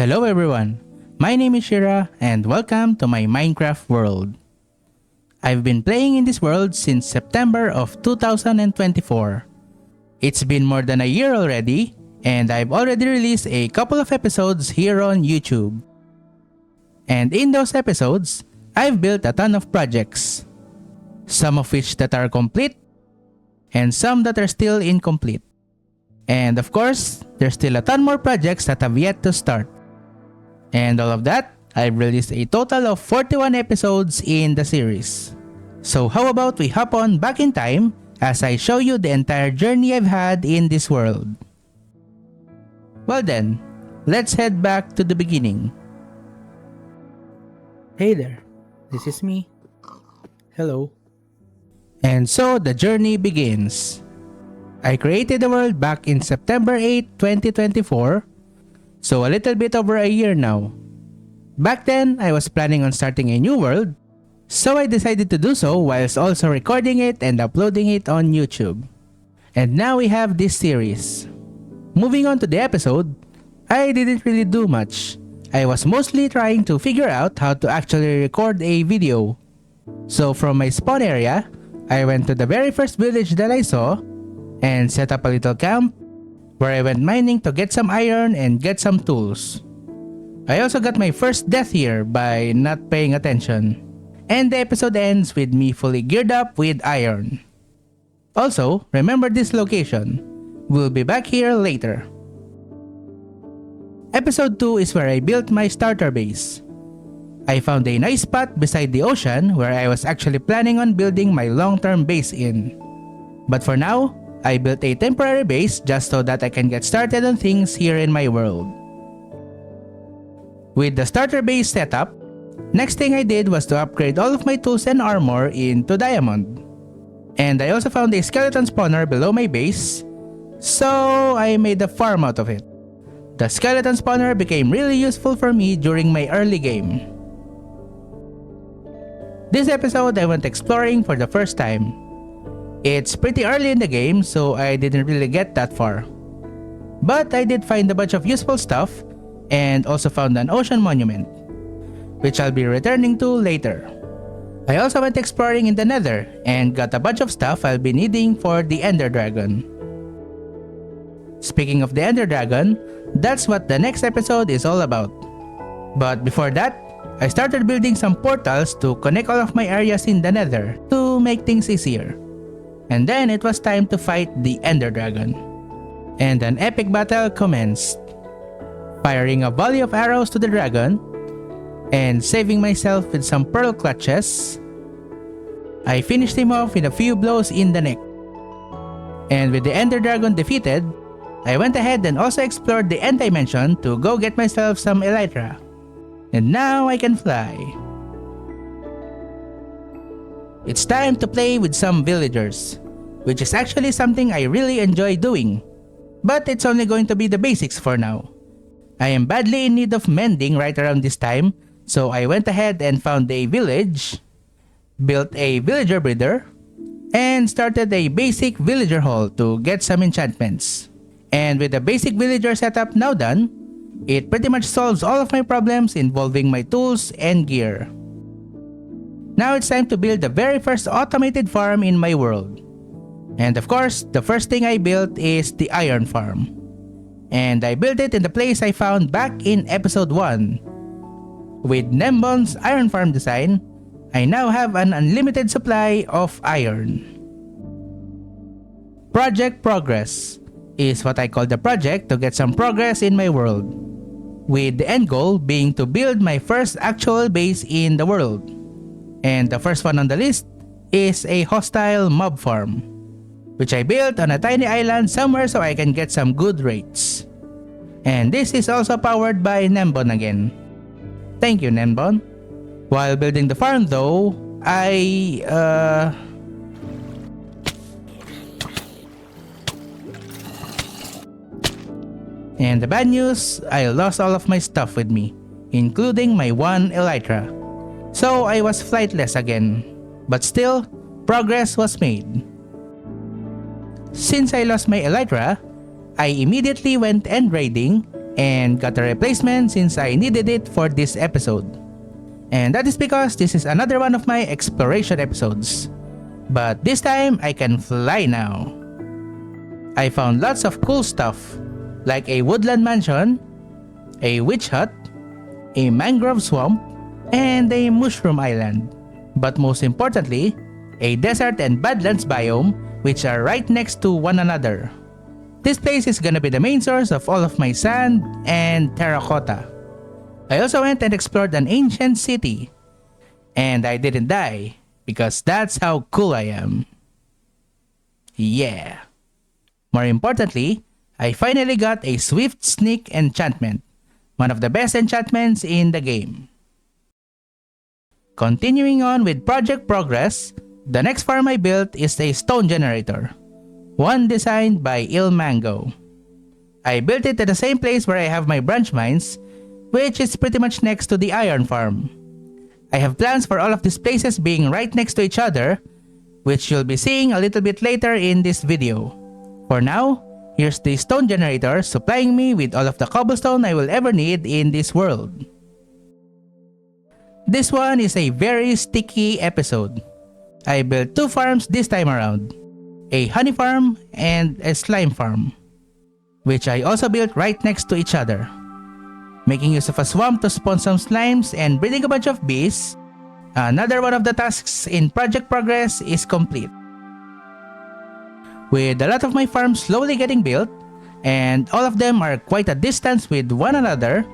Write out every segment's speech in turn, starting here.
Hello everyone, my name is Shira and welcome to my Minecraft world. I've been playing in this world since September of 2024. It's been more than a year already and I've already released a couple of episodes here on YouTube. And in those episodes, I've built a ton of projects. Some of which that are complete and some that are still incomplete. And of course, there's still a ton more projects that have yet to start. And all of that, I've released a total of 41 episodes in the series. So how about we hop on back in time as I show you the entire journey I've had in this world. Well then, let's head back to the beginning. Hey there, this is me. Hello. And so the journey begins. I created the world back in September 8, 2024, so a little bit over a year now. Back then, I was planning on starting a new world, so I decided to do so whilst also recording it and uploading it on YouTube. And now we have this series. Moving on to the episode, I didn't really do much. I was mostly trying to figure out how to actually record a video. So from my spawn area, I went to the very first village that I saw and set up a little camp where I went mining to get some iron and get some tools. I also got my first death here by not paying attention. And the episode ends with me fully geared up with iron. Also, remember this location. We'll be back here later. Episode 2 is where I built my starter base. I found a nice spot beside the ocean where I was actually planning on building my long-term base in. But for now, I built a temporary base just so that I can get started on things here in my world. With the starter base set up, next thing I did was to upgrade all of my tools and armor into diamond. And I also found a skeleton spawner below my base, so I made a farm out of it. The skeleton spawner became really useful for me during my early game. This episode I went exploring for the first time. It's pretty early in the game so I didn't really get that far. But I did find a bunch of useful stuff and also found an ocean monument, which I'll be returning to later. I also went exploring in the nether and got a bunch of stuff I'll be needing for the ender dragon. Speaking of the ender dragon, that's what the next episode is all about. But before that, I started building some portals to connect all of my areas in the nether to make things easier. And then it was time to fight the ender dragon. And an epic battle commenced. Firing a volley of arrows to the dragon and saving myself with some pearl clutches, I finished him off with a few blows in the neck. And with the ender dragon defeated, I went ahead and also explored the end dimension to go get myself some elytra. And now I can fly. It's time to play with some villagers, which is actually something I really enjoy doing. But it's only going to be the basics for now. I am badly in need of mending right around this time, so I went ahead and found a village, built a villager breeder, and started a basic villager hall to get some enchantments. And with the basic villager setup now done, it pretty much solves all of my problems involving my tools and gear. Now it's time to build the very first automated farm in my world. And of course, the first thing I built is the iron farm. And I built it in the place I found back in episode 1. With Nembon's iron farm design, I now have an unlimited supply of iron. Project Progress is what I call the project to get some progress in my world, with the end goal being to build my first actual base in the world. And the first one on the list is a hostile mob farm, which I built on a tiny island somewhere so I can get some good rates. And this is also powered by Nembon again. Thank you, Nembon. While building the farm though, And the bad news, I lost all of my stuff with me, including my one elytra. So I was flightless again, but still, progress was made. Since I lost my elytra, I immediately went end raiding and got a replacement since I needed it for this episode. And that is because this is another one of my exploration episodes. But this time, I can fly now. I found lots of cool stuff, like a woodland mansion, a witch hut, a mangrove swamp, and a mushroom island. But most importantly, a desert and badlands biome which are right next to one another. This place is gonna be the main source of all of my sand and terracotta. I also went and explored an ancient city. And I didn't die, because that's how cool I am. Yeah. More importantly, I finally got a Swift Sneak enchantment, one of the best enchantments in the game. Continuing on with project progress, the next farm I built is a stone generator, one designed by Ilmango. I built it at the same place where I have my branch mines, which is pretty much next to the iron farm. I have plans for all of these places being right next to each other, which you'll be seeing a little bit later in this video. For now, here's the stone generator supplying me with all of the cobblestone I will ever need in this world. This one is a very sticky episode. I built 2 farms this time around, a honey farm and a slime farm, which I also built right next to each other. Making use of a swamp to spawn some slimes and breeding a bunch of bees, another one of the tasks in project progress is complete. With a lot of my farms slowly getting built, and all of them are quite a distance with one another,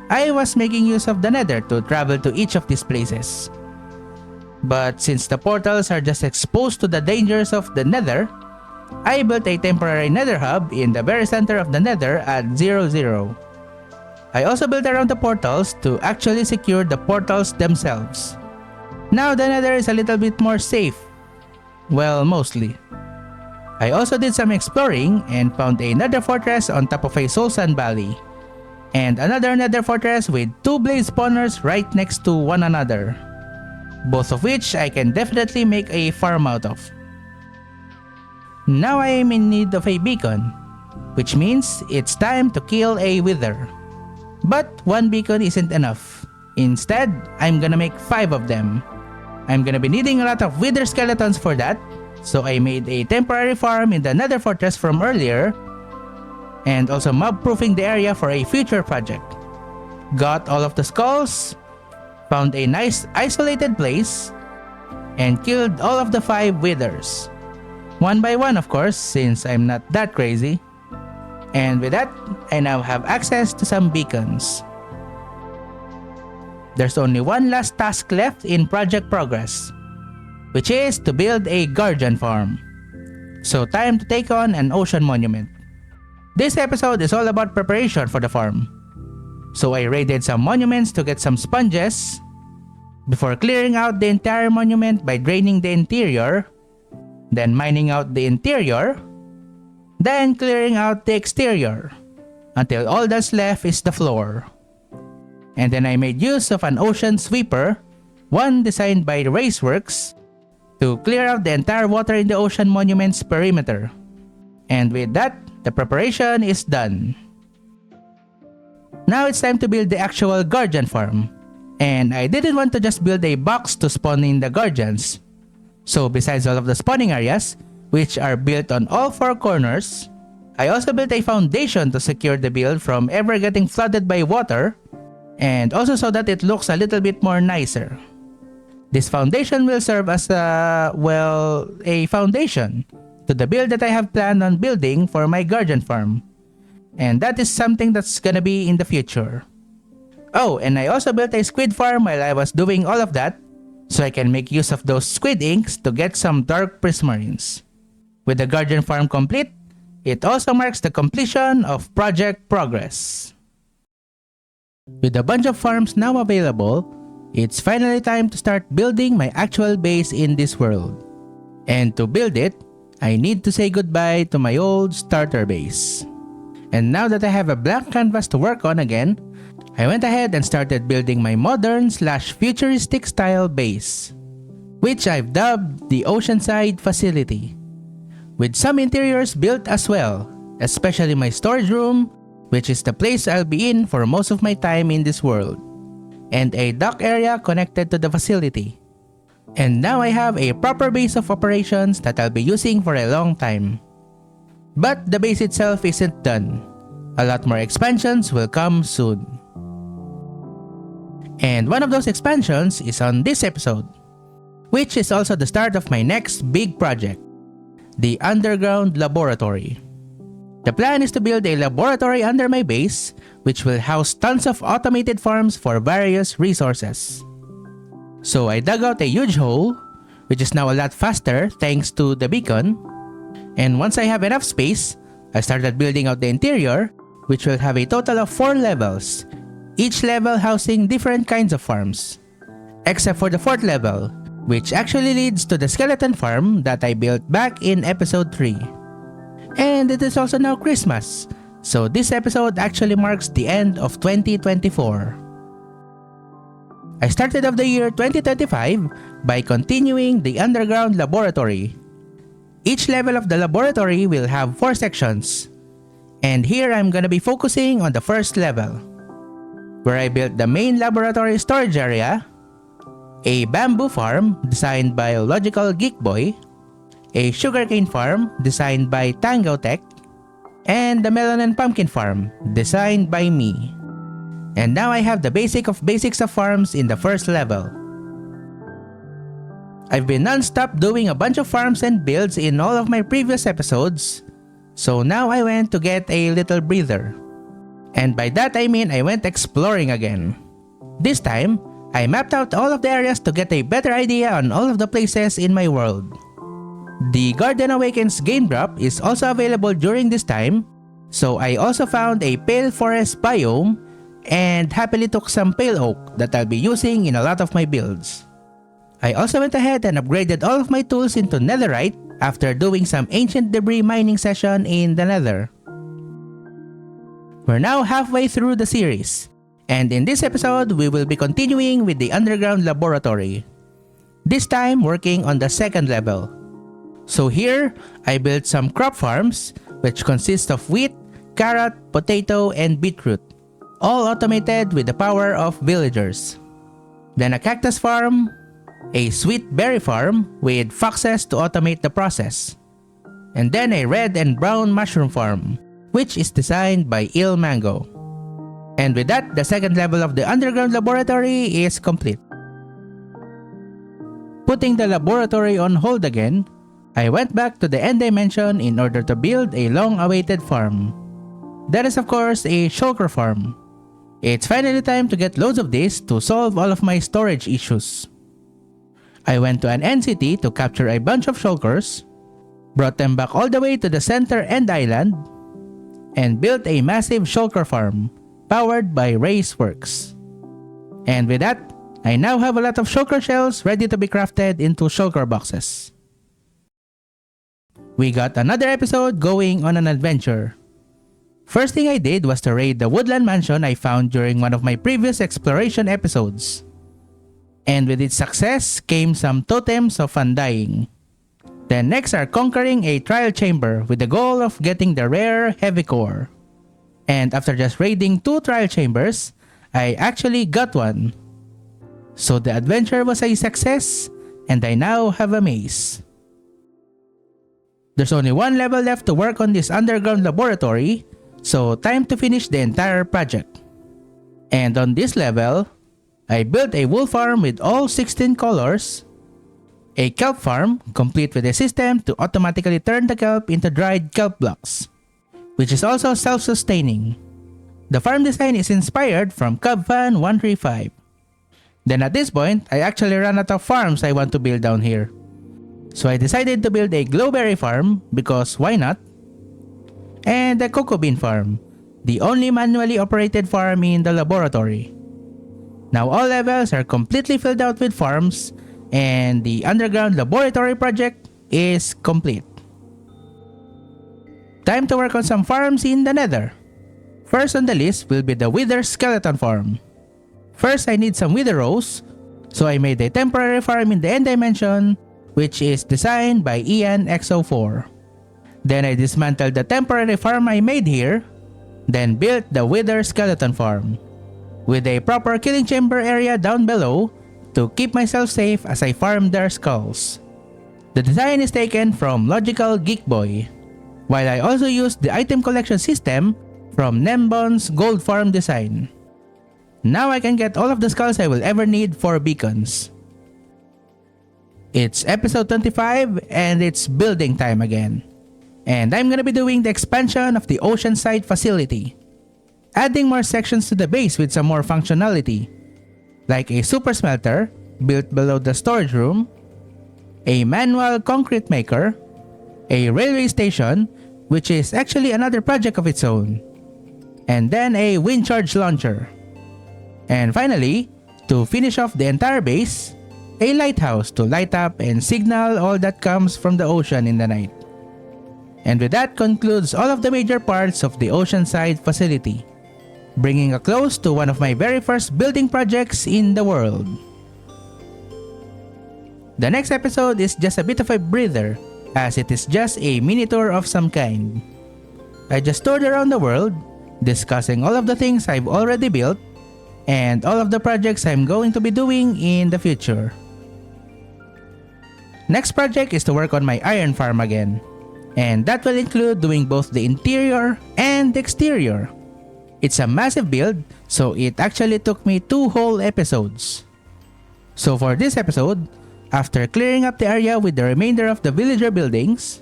I was making use of the nether to travel to each of these places. But since the portals are just exposed to the dangers of the nether, I built a temporary nether hub in the very center of the nether at 00. I also built around the portals to actually secure the portals themselves. Now the nether is a little bit more safe. Well, mostly. I also did some exploring and found a nether fortress on top of a soul sand valley, and another nether fortress with 2 blaze spawners right next to one another, both of which I can definitely make a farm out of. Now I am in need of a beacon, which means it's time to kill a wither. But 1 beacon isn't enough. Instead, I'm gonna make 5 of them. I'm gonna be needing a lot of wither skeletons for that, so I made a temporary farm in the nether fortress from earlier, and also mob-proofing the area for a future project. Got all of the skulls, found a nice isolated place, and killed all of the 5 withers. One by one, of course, since I'm not that crazy. And with that, I now have access to some beacons. There's only one last task left in project progress, which is to build a guardian farm. So time to take on an ocean monument. This episode is all about preparation for the farm. So I raided some monuments to get some sponges, before clearing out the entire monument by draining the interior, then mining out the interior, then clearing out the exterior, until all that's left is the floor. And then I made use of an ocean sweeper, one designed by Raceworks, to clear out the entire water in the ocean monument's perimeter. And with that, the preparation is done. Now it's time to build the actual guardian farm. And I didn't want to just build a box to spawn in the guardians. So besides all of the spawning areas, which are built on all 4 corners, I also built a foundation to secure the build from ever getting flooded by water, and also so that it looks a little bit more nicer. This foundation will serve as a foundation to the build that I have planned on building for my guardian farm. And that is something that's gonna be in the future. Oh, and I also built a squid farm while I was doing all of that, so I can make use of those squid inks to get some dark prismarines. With the guardian farm complete, it also marks the completion of project progress. With a bunch of farms now available, it's finally time to start building my actual base in this world. And to build it, I need to say goodbye to my old starter base. And now that I have a blank canvas to work on again, I went ahead and started building my modern/futuristic style base, which I've dubbed the Oceanside Facility, with some interiors built as well, especially my storage room, which is the place I'll be in for most of my time in this world, and a dock area connected to the facility. And now I have a proper base of operations that I'll be using for a long time. But the base itself isn't done. A lot more expansions will come soon. And one of those expansions is on this episode, which is also the start of my next big project, the underground laboratory. The plan is to build a laboratory under my base, which will house tons of automated farms for various resources. So I dug out a huge hole, which is now a lot faster thanks to the beacon. And once I have enough space, I started building out the interior, which will have a total of 4 levels, each level housing different kinds of farms. Except for the 4th level, which actually leads to the skeleton farm that I built back in episode 3. And it is also now Christmas, so this episode actually marks the end of 2024. I started off the year 2025 by continuing the underground laboratory. Each level of the laboratory will have 4 sections. And here I'm gonna be focusing on the first level, where I built the main laboratory storage area, a bamboo farm designed by Logical Geek Boy, a sugarcane farm designed by Tango Tech, and the melon and pumpkin farm designed by me. And now I have the basics of farms in the first level. I've been non-stop doing a bunch of farms and builds in all of my previous episodes, so now I went to get a little breather. And by that I mean I went exploring again. This time, I mapped out all of the areas to get a better idea on all of the places in my world. The Garden Awakens game drop is also available during this time, so I also found a pale forest biome and happily took some pale oak that I'll be using in a lot of my builds. I also went ahead and upgraded all of my tools into netherite after doing some ancient debris mining session in the nether. We're now halfway through the series, and in this episode we will be continuing with the underground laboratory, this time working on the 2nd level. So here, I built some crop farms which consist of wheat, carrot, potato, and beetroot, all automated with the power of villagers. Then a cactus farm, a sweet berry farm with foxes to automate the process, and then a red and brown mushroom farm, which is designed by Il Mango. And with that, the 2nd level of the underground laboratory is complete. Putting the laboratory on hold again, I went back to the end dimension in order to build a long-awaited farm. That is of course a shulker farm. It's finally time to get loads of this to solve all of my storage issues. I went to an end city to capture a bunch of shulkers, brought them back all the way to the center end island, and built a massive shulker farm powered by Raceworks. And with that, I now have a lot of shulker shells ready to be crafted into shulker boxes. We got another episode going on an adventure. First thing I did was to raid the woodland mansion I found during one of my previous exploration episodes. And with its success came some totems of undying. Then next are conquering a trial chamber with the goal of getting the rare heavy core. And after just raiding 2 trial chambers, I actually got one. So the adventure was a success, and I now have a maze. There's only 1 level left to work on this underground laboratory, so time to finish the entire project. And on this level, I built a wool farm with all 16 colors, a kelp farm complete with a system to automatically turn the kelp into dried kelp blocks, which is also self-sustaining. The farm design is inspired from Cubfan135. Then at this point, I actually ran out of farms I want to build down here. So I decided to build a glowberry farm because why not? And a cocoa bean farm, the only manually operated farm in the laboratory. Now all levels are completely filled out with farms, and the underground laboratory project is complete. Time to work on some farms in the nether. First on the list will be the wither skeleton farm. First I need some wither rows, so I made a temporary farm in the end dimension, which is designed by Ian X04. Then I dismantled the temporary farm I made here, Then built the Wither Skeleton Farm, with a proper killing chamber area down below to keep myself safe as I farm their skulls. The design is taken from Logical Geek Boy, while I also used the item collection system from Nembon's Gold Farm design. Now I can get all of the skulls I will ever need for beacons. It's episode 25 and it's building time again. And I'm gonna be doing the expansion of the Oceanside facility, adding more sections to the base with some more functionality, like a super smelter built below the storage room, a manual concrete maker, a railway station, which is actually another project of its own, and then a wind charge launcher. And finally, to finish off the entire base, a lighthouse to light up and signal all that comes from the ocean in the night. And with that concludes all of the major parts of the Oceanside facility, bringing a close to one of my very first building projects in the world. The next episode is just a bit of a breather, as it is just a mini tour of some kind. I just toured around the world, discussing all of the things I've already built, and all of the projects I'm going to be doing in the future. Next project is to work on my iron farm again, and that will include doing both the interior and the exterior. It's a massive build, so it actually took me 2 whole episodes. So for this episode, after clearing up the area with the remainder of the villager buildings,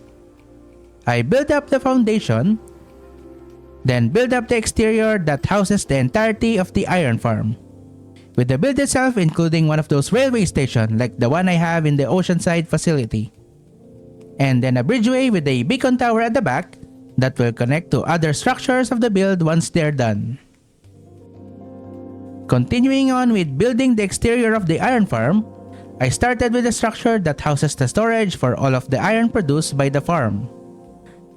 I built up the foundation, then build up the exterior that houses the entirety of the iron farm, with the build itself including one of those railway stations like the one I have in the Oceanside facility, and then a bridgeway with a beacon tower at the back that will connect to other structures of the build once they're done. Continuing on with building the exterior of the iron farm, I started with a structure that houses the storage for all of the iron produced by the farm.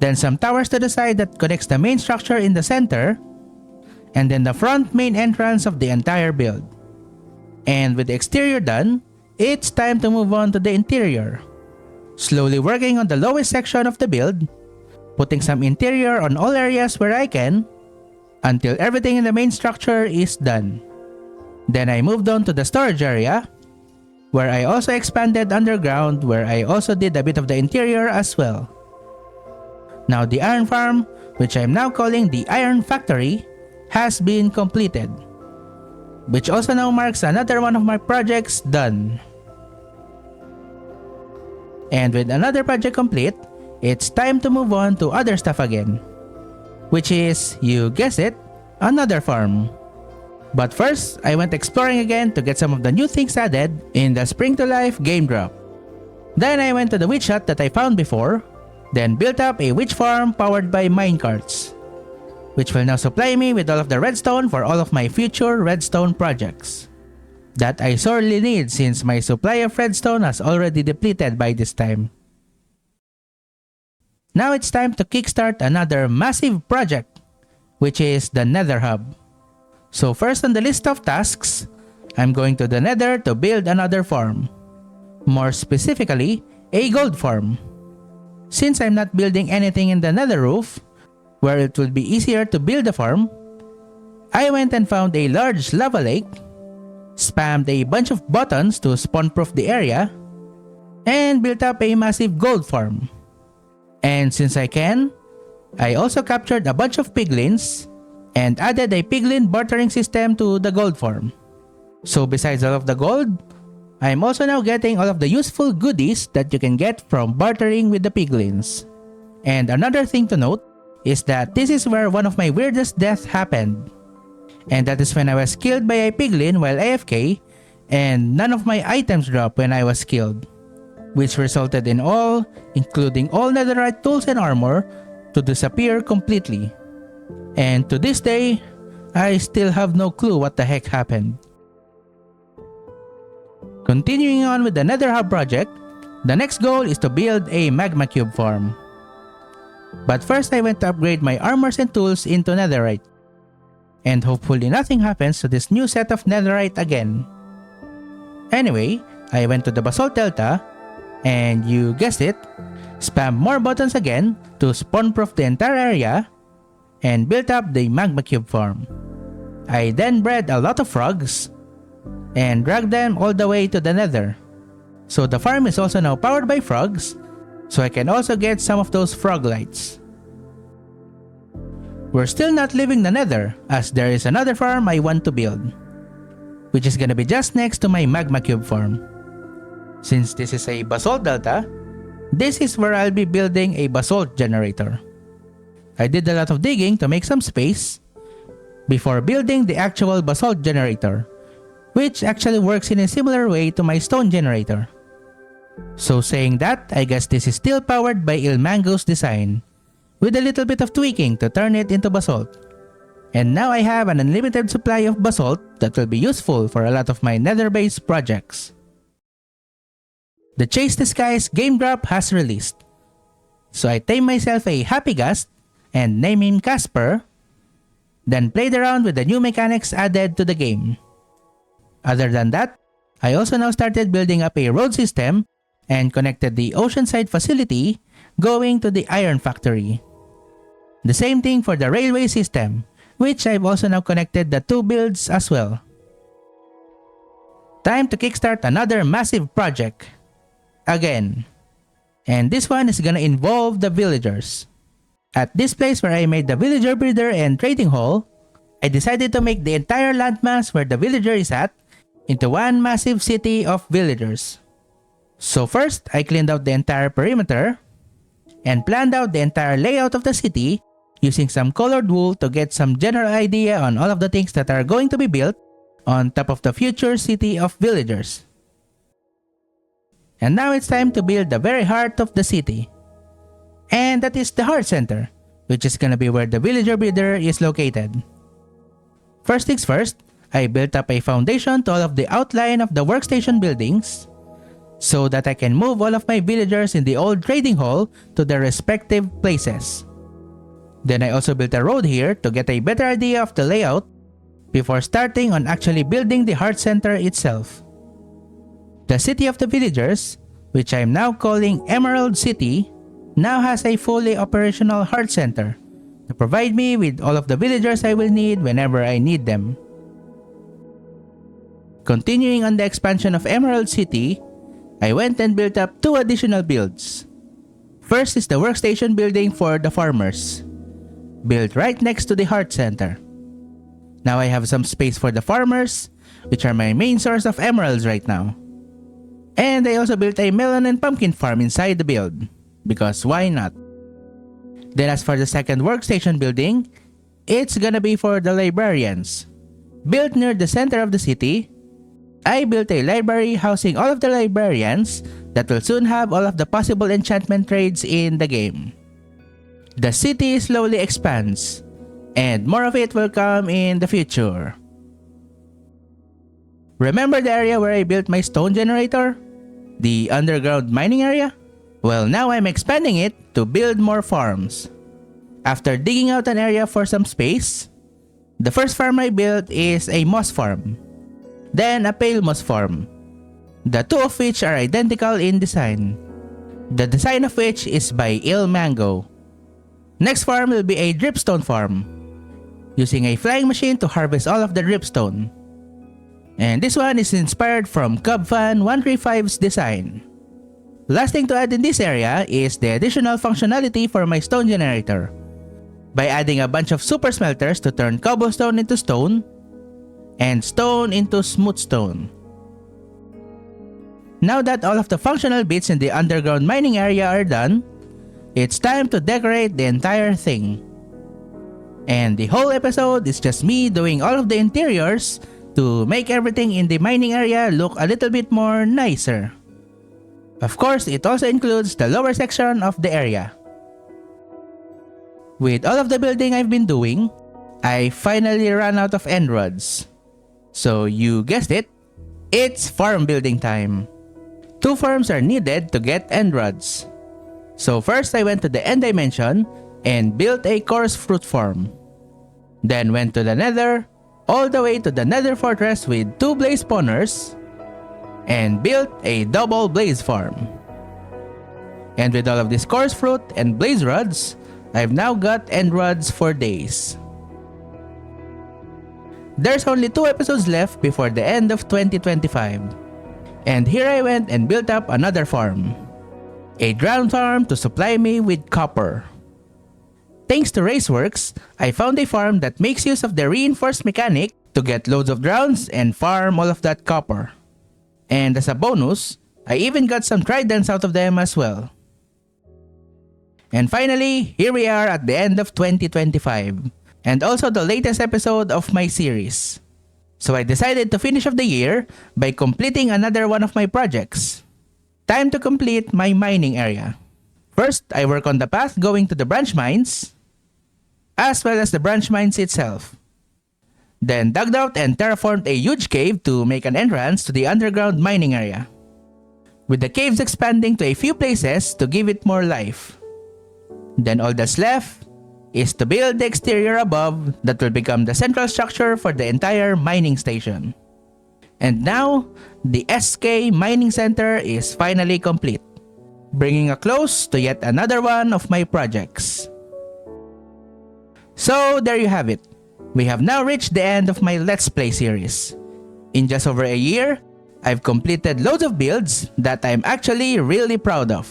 Then some towers to the side that connects the main structure in the center, and then the front main entrance of the entire build. And with the exterior done, it's time to move on to the interior. Slowly working on the lowest section of the build, putting some interior on all areas where I can, until everything in the main structure is done. Then I moved on to the storage area, where I also expanded underground, where I also did a bit of the interior as well. Now the iron farm, which I'm now calling the Iron Factory, has been completed, which also now marks another one of my projects done. And with another project complete, it's time to move on to other stuff again, which is, you guessed it, another farm. But first, I went exploring again to get some of the new things added in the Spring to Life game drop. Then I went to the witch hut that I found before, then built up a witch farm powered by minecarts, which will now supply me with all of the redstone for all of my future redstone projects that I sorely need since my supply of redstone has already depleted by this time. Now it's time to kickstart another massive project, which is the Nether Hub. So first on the list of tasks, I'm going to the Nether to build another farm. More specifically, a gold farm. Since I'm not building anything in the Nether roof, where it would be easier to build a farm, I went and found a large lava lake, spammed a bunch of buttons to spawn-proof the area, and built up a massive gold farm. And since I can, I also captured a bunch of piglins and added a piglin bartering system to the gold farm. So besides all of the gold, I am also now getting all of the useful goodies that you can get from bartering with the piglins. And another thing to note is that this is where one of my weirdest deaths happened. And that is when I was killed by a piglin while AFK, and none of my items dropped when I was killed, which resulted in all, including all netherite tools and armor, to disappear completely. And to this day, I still have no clue what the heck happened. Continuing on with the Nether Hub project, the next goal is to build a magma cube farm. But first I went to upgrade my armors and tools into netherite. And hopefully nothing happens to this new set of netherite again. Anyway, I went to the basalt delta, and you guessed it, spam more buttons again to spawn-proof the entire area, and built up the magma cube farm. I then bred a lot of frogs and dragged them all the way to the nether. So the farm is also now powered by frogs, so I can also get some of those frog lights. We're still not leaving the nether, as there is another farm I want to build, which is gonna be just next to my magma cube farm. Since this is a basalt delta, this is where I'll be building a basalt generator. I did a lot of digging to make some space before building the actual basalt generator, which actually works in a similar way to my stone generator. So saying that, I guess this is still powered by Ilmango's design, with a little bit of tweaking to turn it into basalt. And now I have an unlimited supply of basalt that will be useful for a lot of my nether-based projects. The Chase the Skies game drop has released, so I tamed myself a happy gust and named him Casper, then played around with the new mechanics added to the game. Other than that, I also now started building up a road system and connected the Oceanside facility going to the Iron Factory. The same thing for the railway system, which I've also now connected the two builds as well. Time to kickstart another massive project. Again. And this one is gonna involve the villagers. At this place where I made the villager breeder and trading hall, I decided to make the entire landmass where the villager is at into one massive city of villagers. So first, I cleaned out the entire perimeter and planned out the entire layout of the city using some colored wool to get some general idea on all of the things that are going to be built on top of the future city of villagers. And now it's time to build the very heart of the city. And that is the heart center, which is gonna be where the villager breeder is located. First things first, I built up a foundation to all of the outline of the workstation buildings so that I can move all of my villagers in the old trading hall to their respective places. Then I also built a road here to get a better idea of the layout before starting on actually building the heart center itself. The city of the villagers, which I am now calling Emerald City, now has a fully operational heart center to provide me with all of the villagers I will need whenever I need them. Continuing on the expansion of Emerald City, I went and built up two additional builds. First is the workstation building for the farmers, built right next to the heart center. Now I have some space for the farmers, which are my main source of emeralds right now. And I also built a melon and pumpkin farm inside the build, because why not? Then as for the second workstation building, it's gonna be for the librarians. Built near the center of the city, I built a library housing all of the librarians that will soon have all of the possible enchantment trades in the game. The city slowly expands, and more of it will come in the future. Remember the area where I built my stone generator? The underground mining area? Well, now I'm expanding it to build more farms. After digging out an area for some space, the first farm I built is a moss farm, then a pale moss farm, the two of which are identical in design. The design of which is by Ilmango. Next farm will be a dripstone farm, using a flying machine to harvest all of the dripstone. And this one is inspired from Cubfan135's design. Last thing to add in this area is the additional functionality for my stone generator, by adding a bunch of super smelters to turn cobblestone into stone, and stone into smooth stone. Now that all of the functional bits in the underground mining area are done, it's time to decorate the entire thing. And the whole episode is just me doing all of the interiors to make everything in the mining area look a little bit more nicer. Of course, it also includes the lower section of the area. With all of the building I've been doing, I finally ran out of end rods. So you guessed it, it's farm building time. 2 farms are needed to get end rods. So first I went to the end dimension and built a coarse fruit farm. Then went to the nether, all the way to the nether fortress with 2 blaze spawners, and built a double blaze farm. And with all of this coarse fruit and blaze rods, I've now got end rods for days. There's only 2 episodes left before the end of 2025. And here I went and built up another farm. A drown farm to supply me with copper. Thanks to Raceworks, I found a farm that makes use of the reinforced mechanic to get loads of drowns and farm all of that copper. And as a bonus, I even got some tridents out of them as well. And finally, here we are at the end of 2025, and also the latest episode of my series. So I decided to finish off the year by completing another one of my projects. Time to complete my mining area. First, I work on the path going to the branch mines, as well as the branch mines itself. Then dug out and terraformed a huge cave to make an entrance to the underground mining area, with the caves expanding to a few places to give it more life. Then all that's left is to build the exterior above that will become the central structure for the entire mining station. And now, the SK Mining Center is finally complete, bringing a close to yet another one of my projects. So there you have it. We have now reached the end of my Let's Play series. In just over a year, I've completed loads of builds that I'm actually really proud of.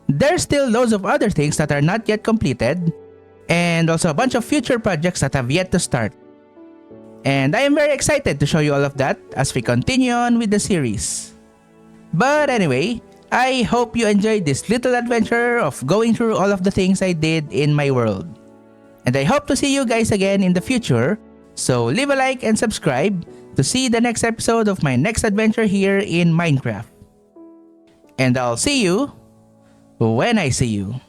There's still loads of other things that are not yet completed, and also a bunch of future projects that have yet to start. And I am very excited to show you all of that as we continue on with the series. But anyway, I hope you enjoyed this little adventure of going through all of the things I did in my world. And I hope to see you guys again in the future, so leave a like and subscribe to see the next episode of my next adventure here in Minecraft. And I'll see you when I see you.